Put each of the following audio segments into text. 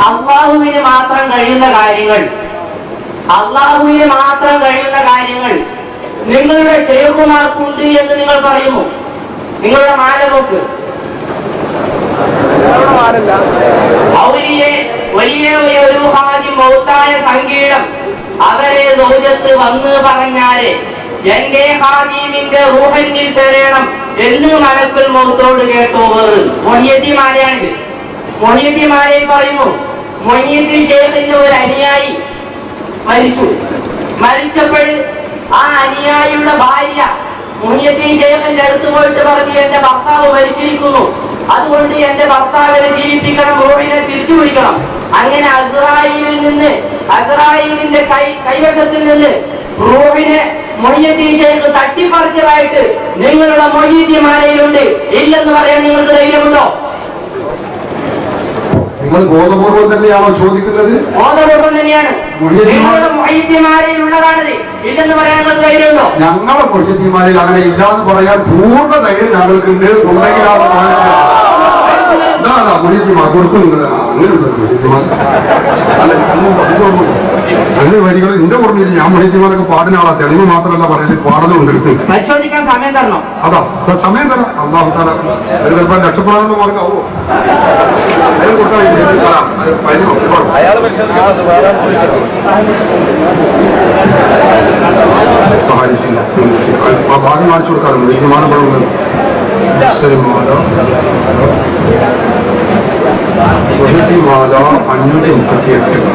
അള്ളാഹുവിന് മാത്രം കഴിയുന്ന കാര്യങ്ങൾ, അള്ളാഹുവിന് മാത്രം കഴിയുന്ന കാര്യങ്ങൾ നിങ്ങളുടെ ശൈഖുമാർക്കുണ്ട് എന്ന് നിങ്ങൾ പറയുന്നു. നിങ്ങളുടെ മാല നോക്ക്, വലിയ ഒരു ഹാജി മൗത്തായ സംഗീതം അവരെ ദൗജത്ത് വന്ന് പറഞ്ഞാല് എന്റെ ഹാജീമിന്റെ റൂഹന്നിൽ തരണം എന്ന് മലക്കുൽ മൗത്തോട് കേട്ടോവർ. മൊഹിയത്തിമാരെയാണിത്. മൊഹിയത്തിമാരെയും പറയുന്നു, മൊഹിയത്തിൽ ശേഖന്റെ ഒരു അനുയായി മരിച്ചപ്പോൾ ആ അനുയായിയുടെ ഭാര്യ മുഹിയദ്ദീൻ ശേഖന്റെ അടുത്ത് പോയിട്ട് പറഞ്ഞു, എന്റെ ഭർത്താവ് മരിച്ചിരിക്കുന്നു, അതുകൊണ്ട് എന്റെ ഭർത്താവിനെ ജീവിപ്പിക്കണം, റൂഹിനെ തിരിച്ചു പിടിക്കണം. അങ്ങനെ അസ്രായീലിന്റെ കൈവശത്തിൽ നിന്ന് റൂഹിനെ മുഹിയദ്ദീൻ ശേഖ് തട്ടിപ്പറിച്ചതായിട്ട് നിങ്ങളുടെ മൊഹീദ്ദിമാലയിലുണ്ട്. ഇല്ലെന്ന് പറയാൻ നിങ്ങൾക്ക് ധൈര്യമുണ്ടോ? നിങ്ങൾ ബോധപൂർവം തന്നെയാണോ ചോദിക്കുന്നത്? ബോധപൂർവം തന്നെയാണ്. ഉള്ളതാണത്. ഇല്ലെന്ന് പറയാൻ നിങ്ങൾക്ക് ധൈര്യമുണ്ടോ? ഞങ്ങളെ മൊഹീദ്ദിമാരിൽ അങ്ങനെ ഇല്ലാന്ന് പറയാൻ പൂർണ്ണ ധൈര്യം ഞങ്ങൾക്കുണ്ട്. ഉണ്ടെങ്കിലാണ് മൊഹീദ്ദിമാർ കൊടുക്കുന്നുണ്ട്. അങ്ങനെ വരികൾ എന്റെ ഓർമ്മയിൽ ഞാൻ മൊഹീദ്ദിമാരൊക്കെ പാടുന്ന ആളാ. തെളിവ് മാത്രമല്ല പറയല്, പാടുന്നുണ്ട്. പരിശോധിക്കാൻ സമയം തരണോ? അതാ സമയം തരാം. അള്ളാഹു തആല ചിലപ്പോൾ രക്ഷപ്പെടാനുള്ള മാർഗമാവോ? ഭാഗം കാണിച്ചു കൊടുക്കാറുണ്ട്. വിമാനപ്പെടുന്നത് മാല 538.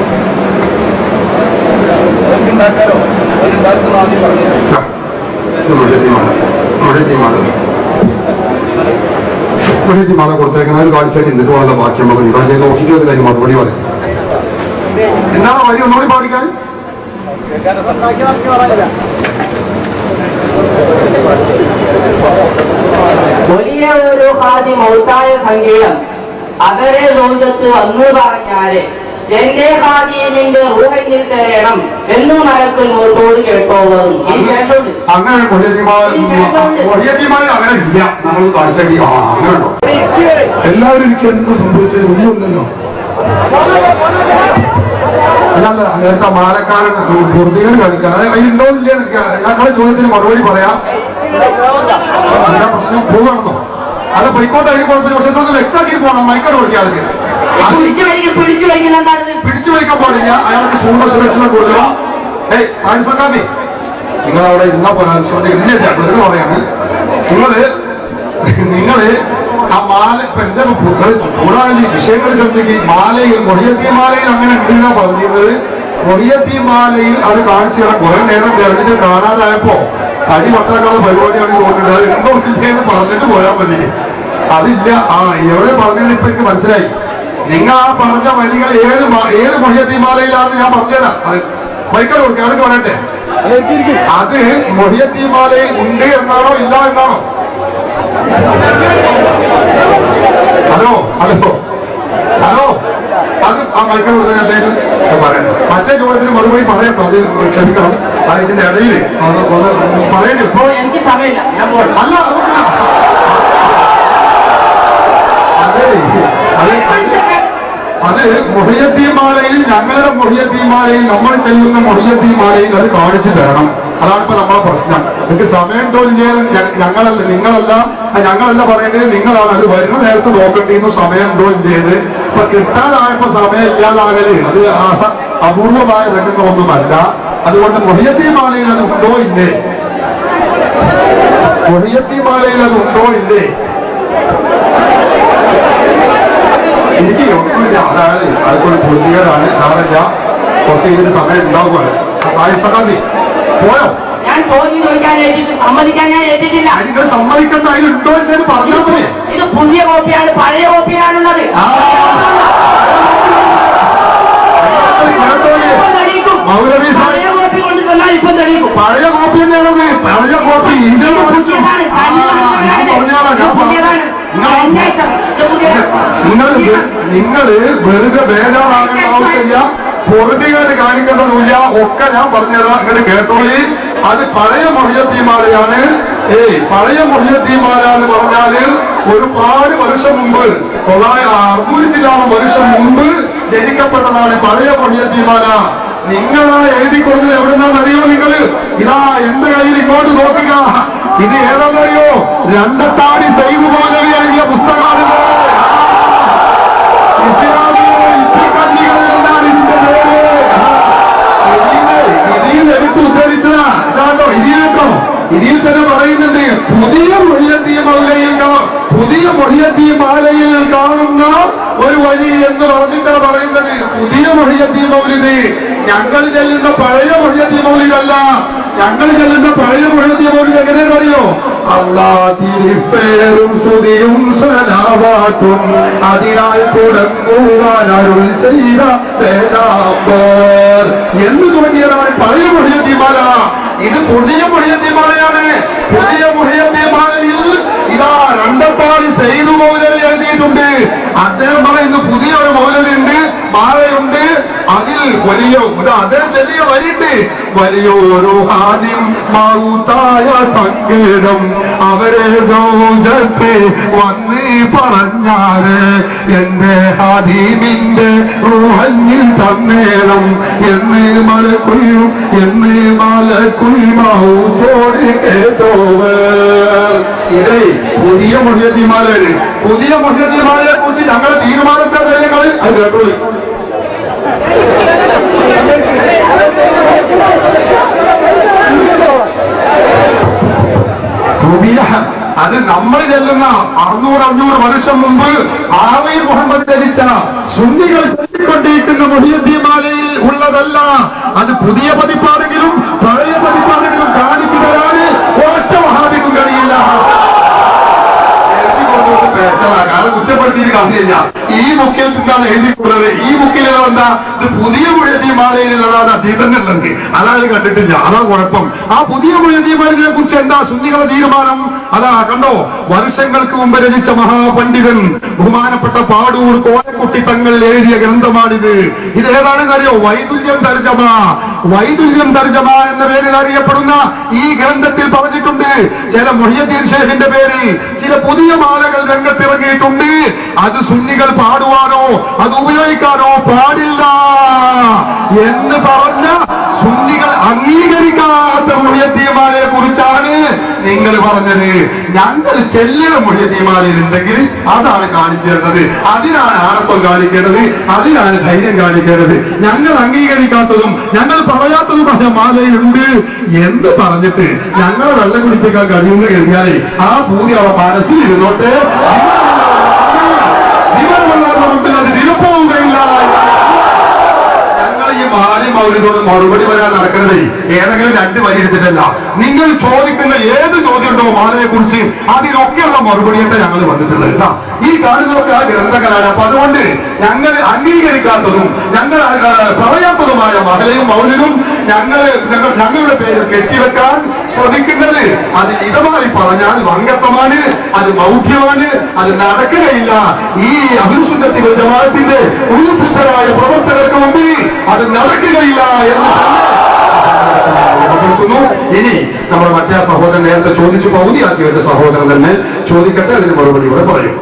മാല കൊടുത്തേക്കുന്ന ഒരു കാഴ്ചയായിട്ട് എന്നിട്ട് വളരെ ബാക്കി നമ്മൾ ഇവിടെ നോക്കിയിട്ട് കാര്യം മറുപടി പറയും. എന്താണ് വഴി ഒന്നുകൂടി പാടിക്കാൻ? വലിയ ഒരു ഹാജി മൗത്തായ സംഗീതം അവരെ ലോകത്ത് വന്ന് പറഞ്ഞാല് എന്റെ ഹാജീമിന്റെ റൂഹന്നിൽ തരണം എന്ന് മലക്കുൽ മൗത്തോട് കേട്ടോവർ. അങ്ങനെ അങ്ങനെ ഇല്ല. നമ്മൾ കാഴ്ച അങ്ങനെ ഉണ്ടോ? എല്ലാവരും എനിക്ക് എന്ത് സംഭവിച്ചത് ഒന്നുമില്ലല്ലോ. അല്ലല്ല, നേരത്തെ മാലക്കാരൻ പൂർത്തികൾ കളിക്കാൻ അതിലുണ്ടോ ഇല്ല. ഞങ്ങളുടെ ചോദ്യത്തിന് മറുപടി പറയാം. പ്രശ്നം പോകണമെന്നോ? അത് പോയിക്കോട്ടെ, അതിന് കുഴപ്പമില്ല. പക്ഷെ എന്തൊക്കെ വ്യക്തമാക്കി പോകണം. മൈക്കോട് ഓടിക്കാതെ പിടിച്ചു വയ്ക്കാൻ പാടില്ല. അയാൾക്ക് പൂർണ്ണ സുരക്ഷ കൊടുക്കണം. സക്കാമി, നിങ്ങളവിടെ ഇരുന്നാ പോലെ ശ്രദ്ധിക്കുക. വെറുതെ പറയാണ്. നിങ്ങള് ആ മാല ഇപ്പൊ എന്റെ കൂടാതെ വിഷയങ്ങൾ ശ്രദ്ധിക്കുക. മാലയിൽ മൊഹിയദ്ദീമാലയിൽ അങ്ങനെ ഉണ്ടെന്നാ പറഞ്ഞിരുന്നത്. മൊഹിയദ്ദീമാലയിൽ അത് കാണിച്ചു തരാൻ കുറെ നേരം തെരഞ്ഞിട്ട് കാണാതായപ്പോ അടി വട്ടാക്കാനുള്ള പരിപാടിയാണ് തോന്നുന്നത്. അത് ഉണ്ടോ ഇല്ലെന്ന് പറഞ്ഞിട്ട് പോയാൽ മതി. അതില്ല. എവിടെ പറഞ്ഞത് ഇപ്പൊ എനിക്ക് മനസ്സിലായി. നിങ്ങൾ ആ പറഞ്ഞ വരികൾ ഏത് മൊഹിയദ്ദീമാലയിലാണെന്ന് ഞാൻ പറഞ്ഞുതരാം. അത് മൈക്കൽ കൊടുക്കുക, അതൊക്കെ പറയട്ടെ. അത് മൊഹിയദ്ദീമാലയിൽ ഉണ്ട് എന്നാണോ ഇല്ല എന്നാണോ? ഹലോ ഹലോ ഹലോ അത് ആ മൈക്കൽ കൊടുക്കാൻ അദ്ദേഹം പറയട്ടെ. മറ്റേ ചോദ്യത്തിന് മറുപടി പറയട്ടോ. അത് ക്ഷമിക്കണം. ഇതിന്റെ ഇടയിൽ പറയേണ്ടി അല്ല. അത് മൊഹിയദ്ദീമാലയിൽ, ഞങ്ങളുടെ മൊഹിയദ്ദീമാലയിൽ, നമ്മൾ ചെല്ലുന്ന മൊഹിയദ്ദീമാലയിൽ അത് കാണിച്ചു തരണം. അതാണ് ഇപ്പൊ നമ്മളെ പ്രശ്നം. നിങ്ങൾക്ക് സമയം തോന്നിയാൽ ഞങ്ങളല്ല, ഞങ്ങളല്ല പറയേണ്ടത്, നിങ്ങളാണ്. അത് വരുന്ന നേരത്തെ നോക്കേണ്ടിയിരുന്നു സമയം തോന്നിയത്. ഇപ്പൊ കിട്ടാതായപ്പോ സമയം ഇല്ലാതാകല് അത് അപൂർവമായ രംഗങ്ങളൊന്നുമല്ല. അതുകൊണ്ട് മൊഹിയദ്ദീമാലയിൽ അത് ഉണ്ടോ ഇല്ലേ? മൊഹിയദ്ദീമാലയിൽ അത് ഉണ്ടോ ഇല്ലേ? എനിക്ക് ഒന്നുമില്ല. അതായത് അതൊരു പൊതുകാരാണ്. സാറല്ല, കുറച്ച് കഴിഞ്ഞ സമയം ഉണ്ടാവുകയാണ്. പോയോ? ഞാൻ ചോദ്യം ചോദിക്കാൻ സമ്മതിക്കാൻ ഞാൻ ഏറ്റിട്ടില്ല. നിങ്ങൾ സമ്മതിക്കേണ്ട അതിലുണ്ടോ എന്ന് പറഞ്ഞാൽ മതി. ഇത് പുതിയ കോപ്പിയാണ്, പഴയ കോപ്പിയാണുള്ളത്. പഴയ കോപ്പി കൊണ്ട് തന്നാൽ ഇപ്പം തെളിയിക്കും. പഴയ കോപ്പി തന്നെയാണത്. പഴയ കോപ്പി നിങ്ങള് വെറുതെ ബേജാറാകേണ്ട ആവശ്യമില്ല. പൊറുതികാര് കാണിക്കേണ്ടതില്ല. ഒക്കെ ഞാൻ പറഞ്ഞുതരാം. നിങ്ങൾ കേട്ടോളി. അത് പഴയ മൊഹിയദ്ദീമാലയാണ്. പഴയ മുഹ്യദ്ദീൻമാല എന്ന് പറഞ്ഞാല് ഒരുപാട് വർഷം മുമ്പ് 600 വർഷം മുമ്പ് ജനിക്കപ്പെട്ടതാണ് പഴയ മുഹ്യദ്ദീൻമാല. നിങ്ങളാ എഴുതി കൊടുത്തത് എവിടുന്നാണെന്നറിയോ? നിങ്ങള് ഇതാ എന്റെ കയ്യിൽ ഇങ്ങോട്ട് നോക്കുക. ഇത് ഏതാണെന്നറിയോ? രണ്ടത്താണി സൈദ് മൗലവി എഴുതിയ പുസ്തകമാണിത്. എടുത്ത് ഉദ്ധരിച്ചതാ. ഇതാണ്ടോ ഇതിലേട്ടോ, ഇതിൽ തന്നെ പറയുന്നുണ്ട് പുതിയ മുഹ്യദ്ദീൻമാലയിൽ കാണുന്ന ഒരു വഴി എന്ന് പറഞ്ഞിട്ടാണ് പറയുന്നത്. പുതിയ മുഹ്യദ്ദീൻ മൗലിദ് ഞങ്ങൾ ചെല്ലുന്ന പഴയ മുഹ്യദ്ദീൻ മൗലിദല്ല. ഞങ്ങൾ ചെല്ലുന്ന പഴയ മുഹ്യദ്ദീൻ മൗലിദ് എങ്ങനെയാണ് അറിയോ? അല്ലാഹുവിനും സ്തുതിയും സലാവാത്തും അതിനാൽ തുടങ്ങുവാൻ അരുൾ ചെയ്ത പേരാമ്പർ എന്ന് തുടങ്ങിയതാണ് പഴയ മുഹ്യദ്ദീൻമാല. ഇത് പുതിയ മുഹ്യദ്ദീൻമാലയാണ്. പുതിയ മുഹ്യദ്ദീൻമാലയിൽ ഇതാ രണ്ടത്താണി സയ്യിദ് മൗലവി എഴുതിയിട്ടുണ്ട്. അദ്ദേഹം പറയുന്നു പുതിയ ഒരു മൗലവി ഉണ്ട്, മാലയുണ്ട്. അതിൽ വലിയ അദ്ദേഹം ചെറിയ വരിണ്ട്. വലിയൊരു ഹാദിം മൗത്തായ സങ്കേതം അവരെ സൗജത്തെ വന്ന് പറഞ്ഞാല് എന്റെ ഹാദിമിന്റെ റൂഹന്നിൽ തന്നേരം എന്ന് മലക്കുൽ മൗത്തോട് കേട്ടോവർ. ഇതേ പുതിയ മുഹ്യദ്ദീൻമാലയാണ്. പുതിയ മുഹ്യദ്ദീൻമാലയെ കുറിച്ച് ഞങ്ങൾ തീരുമാനിച്ച കാര്യങ്ങളിൽ അത് കേട്ടോളി. അത് നമ്മൾ ചെല്ലുന്ന 600 വർഷം മുമ്പ് ആമീർ മുഹമ്മദ് രചിച്ച സുന്നികൾ ചൊല്ലിക്കൊണ്ടിരിക്കുന്ന മുഹ്യദ്ദീൻമാലയിൽ ഉള്ളതല്ല. അത് പുതിയ പതിപ്പാണെങ്കിലും പഴയ പതിപ്പാണെങ്കിലും കാണിച്ചു തരാന് ഒറ്റ വഹാബിക്കും കഴിയില്ല. കാരണം കുറ്റപ്പെടുത്തിയിട്ട് കാര്യമില്ല. ഈ ബുക്കിൽ എന്താണ് എഴുതിയിട്ടുള്ളത്? ഈ ബുക്കിലുള്ളതെന്താ? ഇത് പുതിയ മുഹ്യദ്ദീൻമാലയിലുള്ളതാണ് അതീതങ്ങളുണ്ട്. അതാണ് കണ്ടിട്ടില്ല. അതാ കുഴപ്പം. ആ പുതിയ മുഹ്യദ്ദീൻമാലയെ കുറിച്ച് എന്താ സുന്നികളുടെ തീരുമാനം? അതാ കണ്ടോ, വർഷങ്ങൾക്ക് മുമ്പ് രചിച്ച മഹാപണ്ഡിതൻ ബഹുമാനപ്പെട്ട പാടൂർ കോയക്കുട്ടി തങ്ങൾ എഴുതിയ ഗ്രന്ഥമാണിത്. ഇത് ഏതാണെന്ന് അറിയോ? വൈദുല്യം തർജമ. വൈദുല്യം തർജമ എന്ന പേരിൽ അറിയപ്പെടുന്ന ഈ ഗ്രന്ഥത്തിൽ പറഞ്ഞിട്ടുണ്ട് ചില മുഹ്യദ്ദീൻ ഷേഖിന്റെ പേരിൽ ചില പുതിയ മാലകൾ രംഗത്തിറങ്ങിയിട്ടുണ്ട്. അത് സുന്നികൾ പാടുവാനോ അത് ഉപയോഗിക്കാനോ പാടില്ല എന്ന് പറഞ്ഞ സുന്നികൾ അംഗീകരിക്കാത്ത മുഹ്യദ്ദീൻമാലയെ കുറിച്ചാണ് നിങ്ങൾ പറഞ്ഞത്. ഞങ്ങൾ ചെല്ലുന്ന മുഹ്യദ്ദീൻമാലയിലുണ്ടെങ്കിൽ അതാണ് കാണിച്ചു തരുന്നത്. അതിനാണ് ആണത്വം കാണിക്കേണ്ടത്, അതിനാണ് ധൈര്യം കാണിക്കേണ്ടത്. ഞങ്ങൾ അംഗീകരിക്കാത്തതും ഞങ്ങൾ പറയാത്തതുമായ മാലയിലുണ്ട് എന്ന് പറഞ്ഞിട്ട് ഞങ്ങളെ വെള്ളം കുടിപ്പിക്കാൻ കഴിയുന്ന കരുതിയാൽ ആ പൂതി അവ മനസ്സിലിരുന്നോട്ട് അത് നിരപ്പോവുകയില്ല. ഞങ്ങൾ ഈ മാലി മൗലിദോട് മറുപടി വരാൻ നടക്കുന്നത് ഏതെങ്കിലും 2 വരി എടുത്തിട്ടല്ല. നിങ്ങൾ ചോദിക്കുന്ന ഏത് ചോദ്യം ഉണ്ടോ മാലയെ കുറിച്ച് അതിനൊക്കെയുള്ള മറുപടിയൊക്കെ ഞങ്ങൾ വന്നിട്ടുള്ളത്. ഈ കാണുന്നതൊക്കെ ആ ഗ്രന്ഥങ്ങളാണ്. അപ്പൊ അതുകൊണ്ട് ഞങ്ങൾ അംഗീകരിക്കാത്തതും ഞങ്ങൾ പറയാത്തതുമായ മഹലയും മൗലിനും ഞങ്ങളുടെ പേരിൽ കെട്ടിവെക്കാൻ ശ്രമിക്കുന്നത് അത് മിതമായി പറഞ്ഞാൽ വങ്കത്വമാണ്, അത് മൗഢ്യമാണ്, അത് നടക്കുകയില്ല. ഈ അഹ്ലുസുന്നത്തി വൽ ജമാഅത്തിന്റെ ഉൾബുദ്ധരായ പ്രവർത്തകർക്ക് മുമ്പിൽ അത് നടക്കുകയില്ല എന്ന് ഓർമ്മപ്പെടുത്തുന്നു. ഇനി നമ്മുടെ മറ്റേ സഹോദരൻ നേരത്തെ ചോദിച്ചു പൗതിയാക്കി വെച്ച സഹോദരൻ തന്നെ ചോദിക്കട്ടെ, അതിന് മറുപടി ഇവിടെ പറയും.